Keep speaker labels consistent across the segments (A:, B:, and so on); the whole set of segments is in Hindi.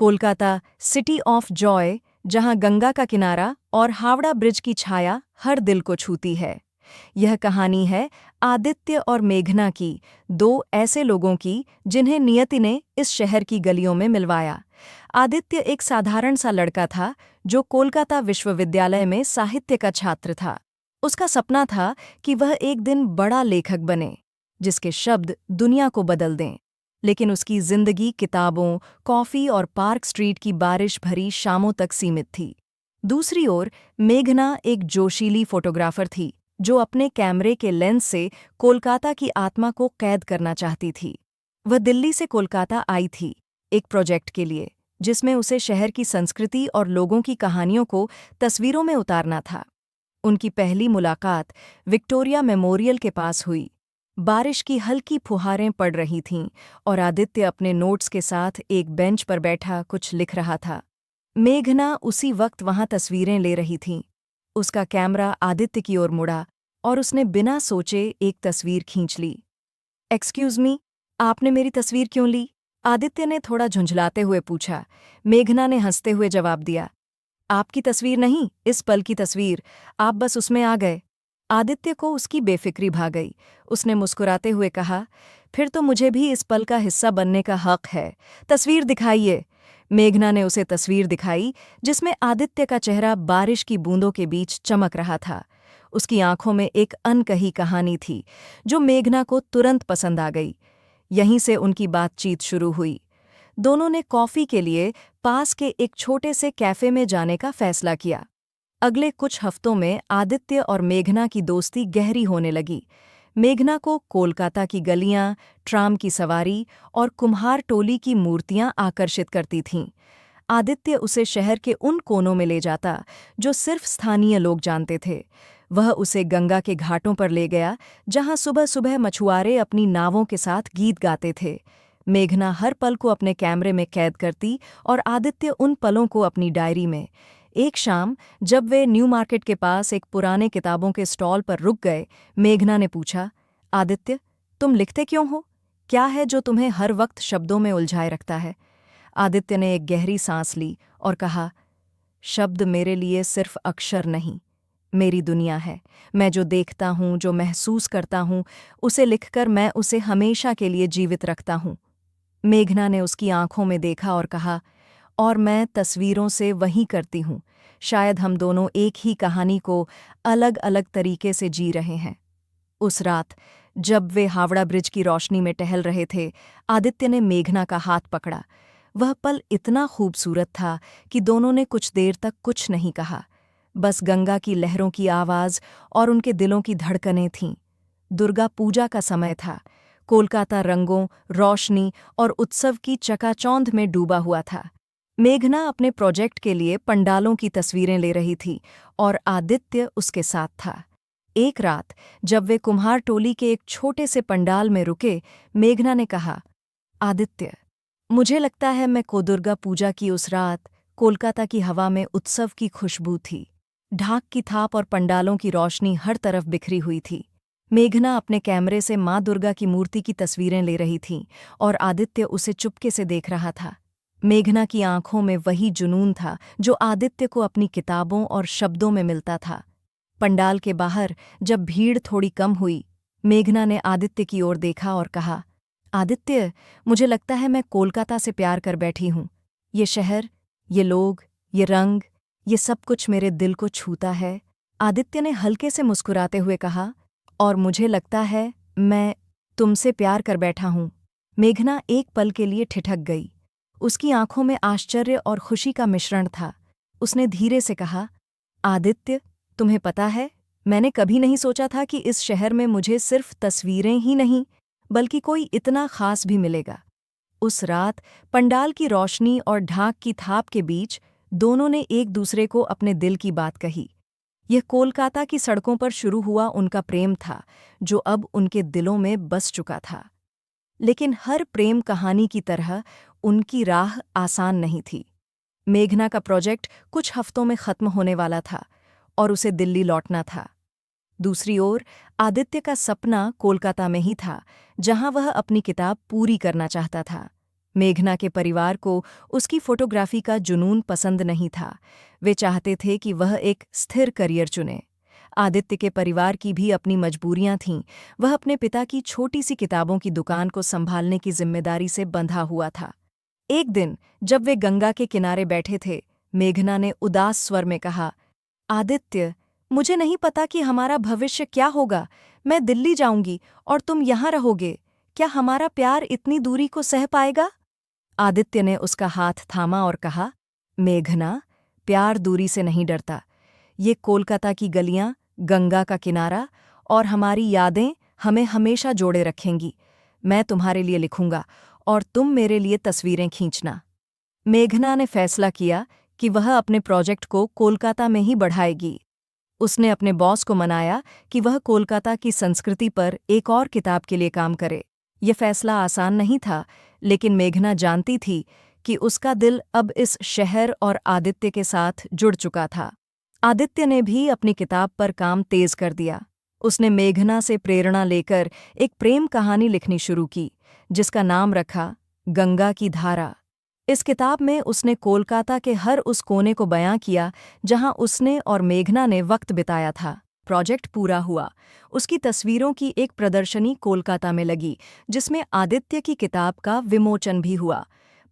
A: कोलकाता सिटी ऑफ जॉय, जहां गंगा का किनारा और हावड़ा ब्रिज की छाया हर दिल को छूती है। यह कहानी है आदित्य और मेघना की, दो ऐसे लोगों की जिन्हें नियति ने इस शहर की गलियों में मिलवाया। आदित्य एक साधारण सा लड़का था जो कोलकाता विश्वविद्यालय में साहित्य का छात्र था। उसका सपना था कि वह एक दिन बड़ा लेखक बने, जिसके शब्द दुनिया को बदल दें। लेकिन उसकी जिंदगी किताबों, कॉफी और पार्क स्ट्रीट की बारिश भरी शामों तक सीमित थी। दूसरी ओर मेघना एक जोशीली फोटोग्राफर थी जो अपने कैमरे के लेंस से कोलकाता की आत्मा को कैद करना चाहती थी। वह दिल्ली से कोलकाता आई थी, एक प्रोजेक्ट के लिए जिसमें उसे शहर की संस्कृति और लोगों की कहानियों को तस्वीरों में उतारना था। उनकी पहली मुलाकात विक्टोरिया मेमोरियल के पास हुई। बारिश की हल्की फुहारें पड़ रही थीं और आदित्य अपने नोट्स के साथ एक बेंच पर बैठा कुछ लिख रहा था। मेघना उसी वक्त वहां तस्वीरें ले रही थी। उसका कैमरा आदित्य की ओर मुड़ा और उसने बिना सोचे एक तस्वीर खींच ली। एक्सक्यूज मी, आपने मेरी तस्वीर क्यों ली? आदित्य ने थोड़ा झुंझलाते हुए पूछा। मेघना ने हंसते हुए जवाब दिया, आपकी तस्वीर नहीं, इस पल की तस्वीर। आप बस उसमें आ गए। आदित्य को उसकी बेफिक्री भा गई। उसने मुस्कुराते हुए कहा, फिर तो मुझे भी इस पल का हिस्सा बनने का हक है। तस्वीर दिखाइए। मेघना ने उसे तस्वीर दिखाई जिसमें आदित्य का चेहरा बारिश की बूंदों के बीच चमक रहा था। उसकी आंखों में एक अनकही कहानी थी जो मेघना को तुरंत पसंद आ गई। यहीं से उनकी बातचीत शुरू हुई। दोनों ने कॉफी के लिए पास के एक छोटे से कैफे में जाने का फैसला किया। अगले कुछ हफ्तों में आदित्य और मेघना की दोस्ती गहरी होने लगी। मेघना को कोलकाता की गलियां, ट्राम की सवारी और कुम्हार टोली की मूर्तियां आकर्षित करती थीं। आदित्य उसे शहर के उन कोनों में ले जाता जो सिर्फ स्थानीय लोग जानते थे। वह उसे गंगा के घाटों पर ले गया जहां सुबह सुबह मछुआरे अपनी नावों के साथ गीत गाते थे। मेघना हर पल को अपने कैमरे में कैद करती और आदित्य उन पलों को अपनी डायरी में। एक शाम जब वे न्यू मार्केट के पास एक पुराने किताबों के स्टॉल पर रुक गए, मेघना ने पूछा, आदित्य, तुम लिखते क्यों हो? क्या है जो तुम्हें हर वक्त शब्दों में उलझाए रखता है? आदित्य ने एक गहरी सांस ली और कहा, शब्द मेरे लिए सिर्फ अक्षर नहीं, मेरी दुनिया है। मैं जो देखता हूँ, जो महसूस करता हूँ, उसे लिखकर मैं उसे हमेशा के लिए जीवित रखता हूँ। मेघना ने उसकी आंखों में देखा और कहा, और मैं तस्वीरों से वही करती हूँ। शायद हम दोनों एक ही कहानी को अलग अलग तरीके से जी रहे हैं। उस रात जब वे हावड़ा ब्रिज की रोशनी में टहल रहे थे, आदित्य ने मेघना का हाथ पकड़ा। वह पल इतना खूबसूरत था कि दोनों ने कुछ देर तक कुछ नहीं कहा। बस गंगा की लहरों की आवाज़ और उनके दिलों की धड़कनें थीं। दुर्गा पूजा का समय था। कोलकाता रंगों, रोशनी और उत्सव की चकाचौंध में डूबा हुआ था। मेघना अपने प्रोजेक्ट के लिए पंडालों की तस्वीरें ले रही थी और आदित्य उसके साथ था। एक रात जब वे कुम्हार टोली के एक छोटे से पंडाल में रुके, मेघना ने कहा, आदित्य, मुझे लगता है मैं को दुर्गा पूजा की उस रात कोलकाता की हवा में उत्सव की खुशबू थी। ढाक की थाप और पंडालों की रोशनी हर तरफ बिखरी हुई थी। मेघना अपने कैमरे से माँ दुर्गा की मूर्ति की तस्वीरें ले रही थी और आदित्य उसे चुपके से देख रहा था। मेघना की आंखों में वही जुनून था जो आदित्य को अपनी किताबों और शब्दों में मिलता था। पंडाल के बाहर जब भीड़ थोड़ी कम हुई, मेघना ने आदित्य की ओर देखा और कहा, आदित्य, मुझे लगता है मैं कोलकाता से प्यार कर बैठी हूँ। ये शहर, ये लोग, ये रंग, ये सब कुछ मेरे दिल को छूता है। आदित्य ने हल्के से मुस्कुराते हुए कहा, और मुझे लगता है मैं तुमसे प्यार कर बैठा हूँ। मेघना एक पल के लिए ठिठक गई। उसकी आंखों में आश्चर्य और खुशी का मिश्रण था। उसने धीरे से कहा, आदित्य, तुम्हें पता है, मैंने कभी नहीं सोचा था कि इस शहर में मुझे सिर्फ तस्वीरें ही नहीं, बल्कि कोई इतना खास भी मिलेगा। उस रात पंडाल की रोशनी और ढाक की थाप के बीच दोनों ने एक दूसरे को अपने दिल की बात कही। यह कोलकाता की सड़कों पर शुरू हुआ उनका प्रेम था, जो अब उनके दिलों में बस चुका था। लेकिन हर प्रेम कहानी की तरह उनकी राह आसान नहीं थी। मेघना का प्रोजेक्ट कुछ हफ्तों में खत्म होने वाला था और उसे दिल्ली लौटना था। दूसरी ओर आदित्य का सपना कोलकाता में ही था, जहां वह अपनी किताब पूरी करना चाहता था। मेघना के परिवार को उसकी फोटोग्राफी का जुनून पसंद नहीं था। वे चाहते थे कि वह एक स्थिर करियर चुने। आदित्य के परिवार की भी अपनी मजबूरियां थीं। वह अपने पिता की छोटी सी किताबों की दुकान को संभालने की जिम्मेदारी से बंधा हुआ था। एक दिन जब वे गंगा के किनारे बैठे थे, मेघना ने उदास स्वर में कहा, आदित्य, मुझे नहीं पता कि हमारा भविष्य क्या होगा। मैं दिल्ली जाऊंगी और तुम यहाँ रहोगे। क्या हमारा प्यार इतनी दूरी को सह पाएगा? आदित्य ने उसका हाथ थामा और कहा, मेघना, प्यार दूरी से नहीं डरता। ये कोलकाता की गलियां, गंगा का किनारा और हमारी यादें हमें हमेशा जोड़े रखेंगी। मैं तुम्हारे लिए लिखूंगा और तुम मेरे लिए तस्वीरें खींचना। मेघना ने फैसला किया कि वह अपने प्रोजेक्ट को कोलकाता में ही बढ़ाएगी। उसने अपने बॉस को मनाया कि वह कोलकाता की संस्कृति पर एक और किताब के लिए काम करे। यह फैसला आसान नहीं था, लेकिन मेघना जानती थी कि उसका दिल अब इस शहर और आदित्य के साथ जुड़ चुका था। आदित्य ने भी अपनी किताब पर काम तेज कर दिया। उसने मेघना से प्रेरणा लेकर एक प्रेम कहानी लिखनी शुरू की, जिसका नाम रखा गंगा की धारा। इस किताब में उसने कोलकाता के हर उस कोने को बयां किया जहां उसने और मेघना ने वक्त बिताया था। प्रोजेक्ट पूरा हुआ। उसकी तस्वीरों की एक प्रदर्शनी कोलकाता में लगी, जिसमें आदित्य की किताब का विमोचन भी हुआ।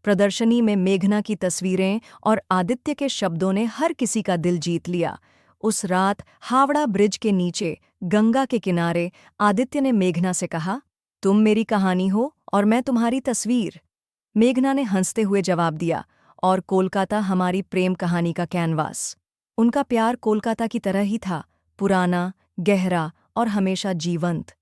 A: प्रदर्शनी में मेघना की तस्वीरें और आदित्य के शब्दों ने हर किसी का दिल जीत लिया। उस रात हावड़ा ब्रिज के नीचे, गंगा के किनारे, आदित्य ने मेघना से कहा, तुम मेरी कहानी हो और मैं तुम्हारी तस्वीर। मेघना ने हंसते हुए जवाब दिया, और कोलकाता हमारी प्रेम कहानी का कैनवास। उनका प्यार कोलकाता की तरह ही था, पुराना, गहरा और हमेशा जीवंत।